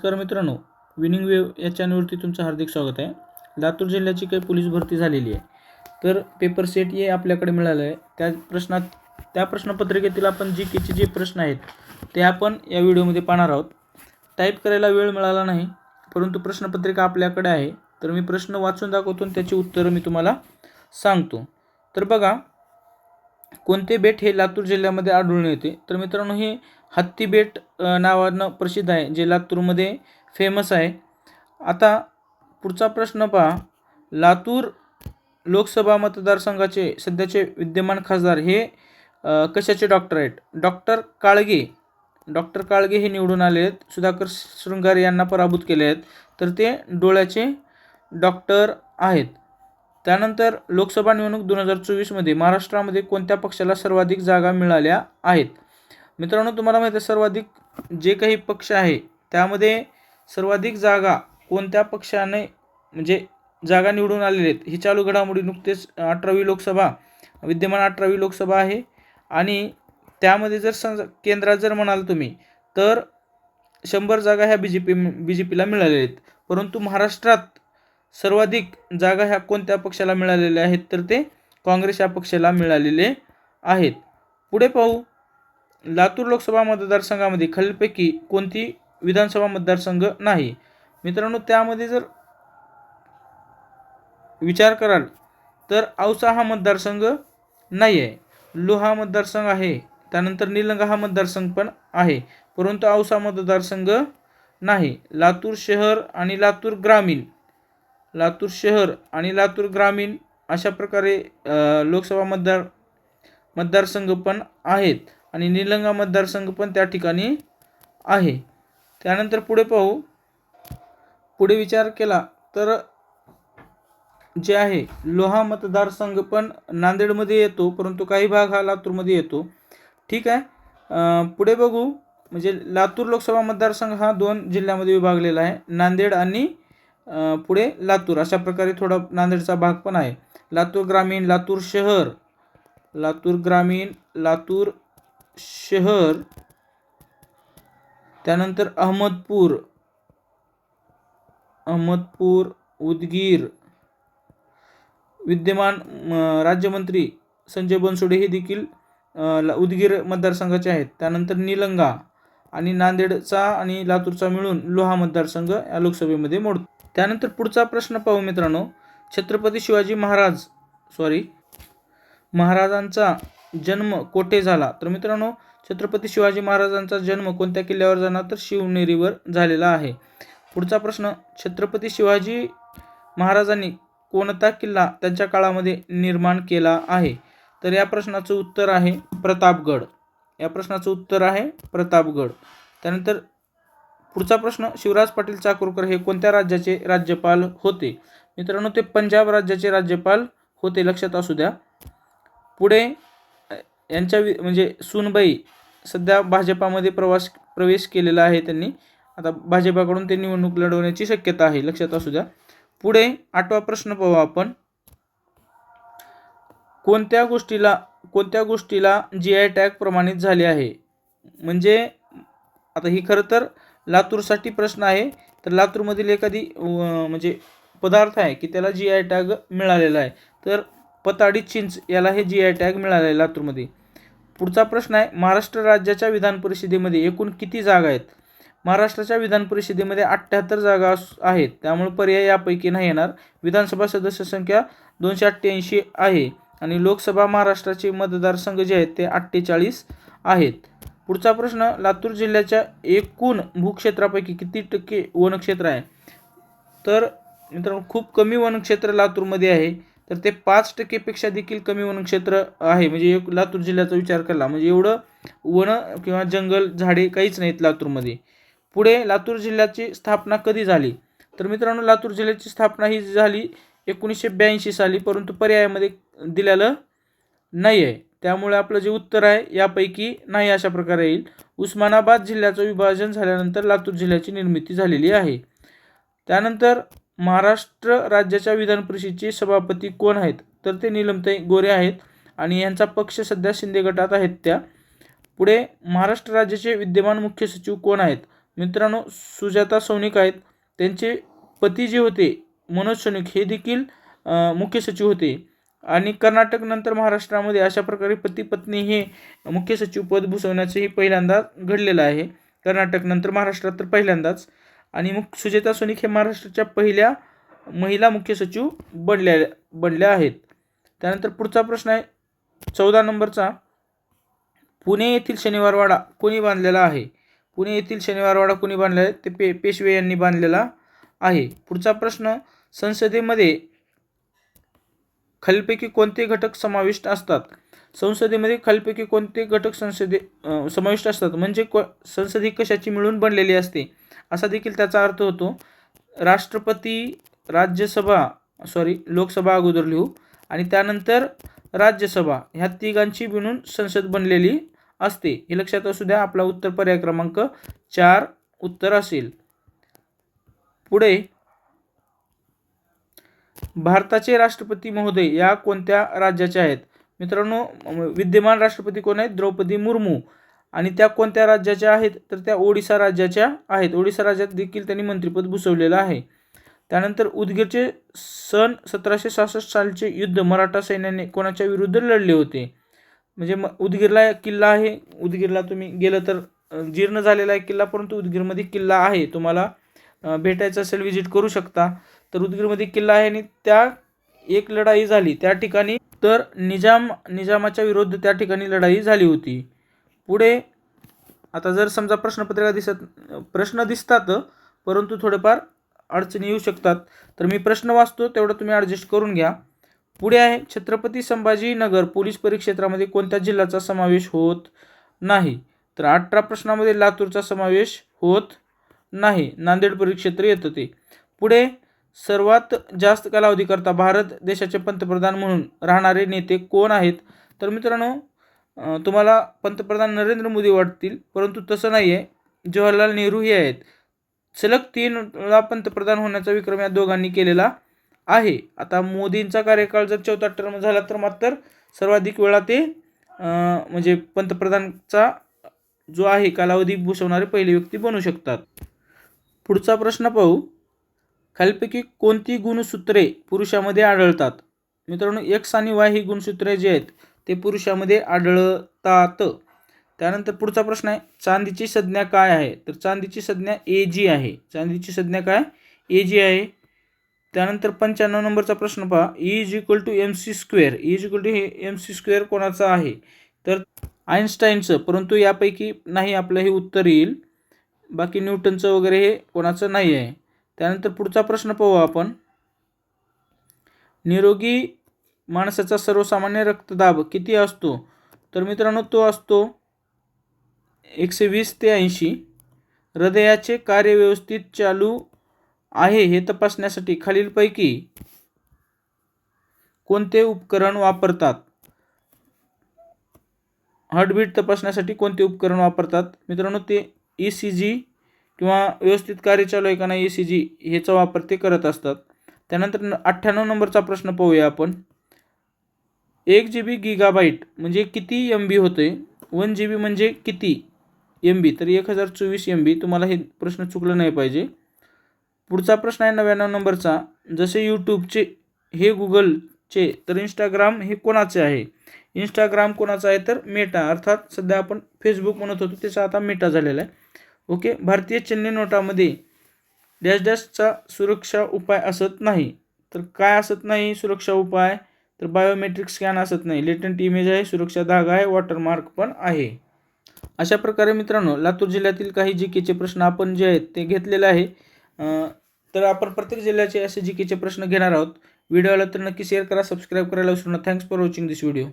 नमस्कार मित्रांनो, winning wave या चॅनलवरती तुमचं हार्दिक स्वागत आहे. लातूर जिल्ह्याची काही पोलीस भरती झालेली आहे, तर पेपर सेट हे आपल्याकडे मिळालं आहे. त्या प्रश्नपत्रिकेतील आपण जी केचे जे प्रश्न आहेत ते आपण या व्हिडिओमध्ये पाहणार आहोत. टाईप करायला वेळ मिळाला नाही, परंतु प्रश्नपत्रिका आपल्याकडे आहे, तर मी प्रश्न वाचून दाखवतो आणि त्याची उत्तरं मी तुम्हाला सांगतो. तर बघा, कोणते बेट हे लातूर जिल्ह्यामध्ये आढळून येते? तर मित्रांनो, हे हत्ती बेट नावानं प्रसिद्ध आहे, जे लातूरमध्ये फेमस आहे. आता पुढचा प्रश्न पहा. लातूर लोकसभा मतदारसंघाचे सध्याचे विद्यमान खासदार हे कशाचे डॉक्टर आहेत? डॉक्टर काळगे हे निवडून आले आहेत. सुधाकर शृंगारे यांना पराभूत केले आहेत, तर ते डोळ्याचे डॉक्टर आहेत. त्यानंतर लोकसभा निवडणूक 2024मध्ये महाराष्ट्रामध्ये कोणत्या पक्षाला सर्वाधिक जागा मिळाल्या आहेत? मित्रांनो, तुम्हाला माहिती आहे, सर्वाधिक जे काही पक्ष आहे त्यामध्ये सर्वाधिक जागा कोणत्या पक्षाने म्हणजे जागा निवडून आलेले आहेत, ही चालू घडामोडी नुकतेच 18वी लोकसभा विद्यमान 18वी लोकसभा आहे. आणि त्यामध्ये जर केंद्रात जर म्हणाल तुम्ही, तर 100 जागा ह्या बीजेपीला मिळालेल्या आहेत. परंतु महाराष्ट्रात सर्वाधिक जागा ह्या कोणत्या पक्षाला मिळालेल्या आहेत? तर ते काँग्रेस या पक्षाला मिळालेले आहेत. पुढे पाहू. लातूर लोकसभा मतदारसंघामध्ये खालीलपैकी कोणती विधानसभा मतदारसंघ नाही? मित्रांनो, त्यामध्ये जर विचार कराल तर औसा हा मतदारसंघ नाही आहे, लोहा मतदारसंघ आहे, त्यानंतर निलंगा हा मतदारसंघ पण आहे, परंतु औसा मतदारसंघ नाही. लातूर शहर आणि लातूर ग्रामीण अशा प्रकारे लोकसभा मतदारसंघ पण आहेत आणि निलंगा मतदारसंघ पण त्या ठिकाणी आहे. त्यानंतर पुढे पाहू. पुढे विचार केला तर जे आहे लोहा मतदारसंघ पण नांदेडमध्ये येतो, परंतु काही भाग हा लातूरमध्ये येतो. ठीक आहे. पुढे बघू. म्हणजे लातूर लोकसभा मतदारसंघ हा 2 जिल्ह्यामध्ये विभागलेला आहे, नांदेड आणि पुढे लातूर अशा प्रकारे थोडा नांदेडचा भाग पण आहे. लातूर ग्रामीण, लातूर शहर, त्यानंतर अहमदपूर, उदगीर. विद्यमान राज्यमंत्री संजय बनसोडे हे देखील उदगीर मतदारसंघाचे आहेत. त्यानंतर निलंगा आणि नांदेडचा आणि लातूरचा मिळून लोहा मतदारसंघ या लोकसभेमध्ये मोडतो. त्यानंतर पुढचा प्रश्न पाहू मित्रांनो. छत्रपती शिवाजी महाराजांचा जन्म कोठे झाला? तर मित्रांनो, छत्रपती शिवाजी महाराजांचा जन्म कोणत्या किल्ल्यावर झाला? तर शिवनेरीवर झालेला आहे. पुढचा प्रश्न. छत्रपती शिवाजी महाराजांनी कोणता किल्ला त्यांच्या काळामध्ये निर्माण केला आहे? तर या प्रश्नाचं उत्तर आहे प्रतापगड. त्यानंतर पुढचा प्रश्न. शिवराज पाटील चाकूरकर हे कोणत्या राज्याचे राज्यपाल होते? मित्रांनो, ते पंजाब राज्याचे राज्यपाल होते, लक्षात असू द्या. पुढे यांच्या म्हणजे सुनबाई सध्या भाजपामध्ये प्रवेश केलेला आहे त्यांनी. आता भाजपाकडून ते निवडणूक लढवण्याची शक्यता आहे, लक्षात असू द्या. पुढे 8वा प्रश्न पाहू आपण. कोणत्या गोष्टीला GI टॅग प्रमाणित झाले आहे? म्हणजे आता ही खरं तर लातूरसाठी प्रश्न आहे. तर लातूरमधील एखादी म्हणजे पदार्थ आहे की त्याला GI टॅग मिळालेला आहे, तर पताडी चिंच याला हे GI टॅग मिळाले आहे लातूरमध्ये. पुढचा प्रश्न आहे. महाराष्ट्र राज्याच्या विधान परिषदेमध्ये एकूण किती जागा आहेत? महाराष्ट्राच्या विधान परिषदेमध्ये 78 जागा आहेत, त्यामुळे पर्याय यापैकी नाही येणार. विधानसभा सदस्य संख्या 288 आहे आणि लोकसभा महाराष्ट्राचे मतदारसंघ जे आहेत ते 48 आहेत. पुढचा प्रश्न. लातूर जिल्ह्याच्या एकूण भूक्षेत्रापैकी किती टक्के वनक्षेत्र आहे? तर मित्रांनो, खूप कमी वनक्षेत्र लातूरमध्ये आहे, तर ते 5% पेक्षा देखील कमी वनक्षेत्र आहे. म्हणजे लातूर जिल्ह्याचा विचार केला म्हणजे एवढं वन किंवा जंगल झाडे काहीच नाहीत लातूरमध्ये. पुढे लातूर जिल्ह्याची स्थापना कधी झाली? तर मित्रांनो, लातूर जिल्ह्याची स्थापना ही झाली 1982 साली, परंतु पर्यायामध्ये दिलेलं नाही आहे, त्यामुळे आपलं जे उत्तर आहे यापैकी नाही अशा प्रकारे येईल. उस्मानाबाद जिल्ह्याचं विभाजन झाल्यानंतर लातूर जिल्ह्याची निर्मिती झालेली आहे. त्यानंतर महाराष्ट्र राज्याच्या विधान परिषदेचे सभापती कोण आहेत? तर ते नीलमताई गोरे आहेत आणि यांचा पक्ष सध्या शिंदे गटात आहेत त्या. पुढे महाराष्ट्र राज्याचे विद्यमान मुख्य सचिव कोण आहेत? मित्रांनो सुजाता सौनिक आहेत, त्यांचे पती जे होते मनोज सौनिक हे देखील मुख्य सचिव होते. आणि कर्नाटक नंतर महाराष्ट्रामध्ये अशा प्रकारे पती पत्नी हे मुख्य सचिव पद भूषवण्याचंही पहिल्यांदा घडलेलं आहे. कर्नाटक नंतर महाराष्ट्रात तर पहिल्यांदाच. आणि सुजाता सौनिक हे महाराष्ट्राच्या पहिल्या महिला मुख्य सचिव बनल्या आहेत. त्यानंतर पुढचा प्रश्न आहे 14 नंबरचा. पुणे येथील शनिवारवाडा कोणी बांधलेला आहे? पुणे येथील शनिवारवाडा कोणी बांधलेला आहे? ते पेशवे यांनी बांधलेला आहे. पुढचा प्रश्न, संसदेमध्ये खालीलपैकी कोणते घटक समाविष्ट असतात? संसदेमध्ये खालीलपैकी कोणते घटक समाविष्ट असतात म्हणजे संसद ही कशाची मिळून बनलेली असते असा देखील त्याचा अर्थ होतो. राष्ट्रपती, लोकसभा अगोदर लिहू आणि त्यानंतर राज्यसभा ह्या तिघांची मिळून संसद बनलेली असते. हे लक्षात असू द्या. आपला उत्तर पर्याय क्रमांक 4 उत्तर असेल. पुढे, भारताचे राष्ट्रपती महोदय या कोणत्या राज्याचे आहेत? मित्रांनो विद्यमान राष्ट्रपती कोण आहेत? द्रौपदी मुर्मू. आणि त्या कोणत्या राज्याच्या आहेत? तर त्या ओडिसा राज्याच्या आहेत. ओडिसा राज्यात देखील त्यांनी मंत्रिपद भूषवलेलं आहे. त्यानंतर उदगीरचे सन 1766 सालचे युद्ध मराठा सैन्याने कोणाच्या विरुद्ध लढले होते? म्हणजे उदगीरला किल्ला आहे. उदगीरला तुम्ही गेलं तर जीर्ण झालेला आहे किल्ला, परंतु उदगीरमध्ये किल्ला आहे. तुम्हाला भेटायचं असेल व्हिजिट करू शकता. तर उदगीरमध्ये किल्ला आहे आणि त्या एक लढाई झाली त्या ठिकाणी. तर निजामाच्या विरुद्ध त्या ठिकाणी लढाई झाली होती. पुढे, आता जर समजा प्रश्न दिसतात परंतु थोडेफार अडचणी येऊ शकतात, तर मी प्रश्न वाचतो, तेवढं तुम्ही ॲडजस्ट करून घ्या. पुढे आहे, छत्रपती संभाजीनगर पोलीस परिक्षेत्रामध्ये कोणत्या जिल्ह्याचा समावेश होत नाही? तर 18 प्रश्नामध्ये लातूरचा समावेश होत नाही. नांदेड परिक्षेत्र येतं ते. पुढे, सर्वात जास्त कालावधीकरता भारत देशाचे पंतप्रधान म्हणून राहणारे नेते कोण आहेत? तर मित्रांनो तुम्हाला पंतप्रधान नरेंद्र मोदी वाटतील, परंतु तसं नाही आहे. जवाहरलाल नेहरू हे आहेत. सलग 3 वेळा पंतप्रधान होण्याचा विक्रम या दोघांनी केलेला आहे. आता मोदींचा कार्यकाळ जर 4था टर्म झाला तर मात्र सर्वाधिक वेळा ते म्हणजे पंतप्रधानचा जो आहे कालावधी भूषवणारे पहिली व्यक्ती बनू शकतात. पुढचा प्रश्न पाहू. खालीलपैकी कोणती गुणसूत्रे पुरुषामध्ये आढळतात? मित्रांनो X आणि Y ही गुणसूत्रे जी आहेत ते पुरुषामध्ये आढळतात. त्यानंतर पुढचा प्रश्न आहे, चांदीची संज्ञा काय आहे? तर चांदीची संज्ञा Ag आहे. चांदीची संज्ञा काय? Ag आहे. त्यानंतर 95 नंबरचा प्रश्न पहा. E=mc². E=mc² कोणाचा आहे? तर आइन्स्टाईनचं, परंतु यापैकी नाही आपलं हे उत्तर येईल. बाकी न्यूटनचं वगैरे हे कोणाचं नाही आहे. त्यानंतर पुढचा प्रश्न पाहू आपण. निरोगी माणसाचा सर्वसामान्य रक्तदाब किती असतो? तर मित्रांनो तो असतो 120 ते 80. हृदयाचे कार्य व्यवस्थित चालू आहे हे तपासण्यासाठी खालीलपैकी कोणते उपकरण वापरतात? हार्टबीट तपासण्यासाठी कोणते उपकरण वापरतात? मित्रांनो ते ECG किंवा व्यवस्थित कार्य चालू आहे का नाही ECG ह्याचा वापर ते करत असतात. त्यानंतर 98 नंबरचा प्रश्न पाहूया आपण. 1 GB गिगाबाईट म्हणजे किती MB होते? 1 GB म्हणजे किती MB? तर 1024 MB. तुम्हाला हे प्रश्न चुकलं नाही पाहिजे. पुढचा प्रश्न आहे 99 नंबरचा. जसे यूट्यूबचे हे गुगलचे, तर इंस्टाग्राम हे कोणाचे आहे? इंस्टाग्राम कोणाचा आहे? तर मेटा, अर्थात सध्या आपण फेसबुक म्हणत होतो त्याचा आता मेटा झालेला आहे. ओके. भारतीय चलनी नोटामध्ये डॅशचा सुरक्षा उपाय असत नाही. तर काय असत नाही सुरक्षा उपाय? तर बायोमेट्रिक स्कॅन असत नाही. लेटंट इमेज आहे, सुरक्षा धागा आहे, वॉटरमार्क पण आहे. अशा प्रकारे मित्रांनो लातूर जिल्ह्यातील काही जीकेचे प्रश्न आपण जे आहेत ते घेतलेले आहे. तर आपण प्रत्येक जिल्ह्याचे असे जीकेचे प्रश्न घेणार आहोत. व्हिडिओला तर नक्की शेअर करा, सबस्क्राईब करायला विसरू नका. Thanks for watching this video.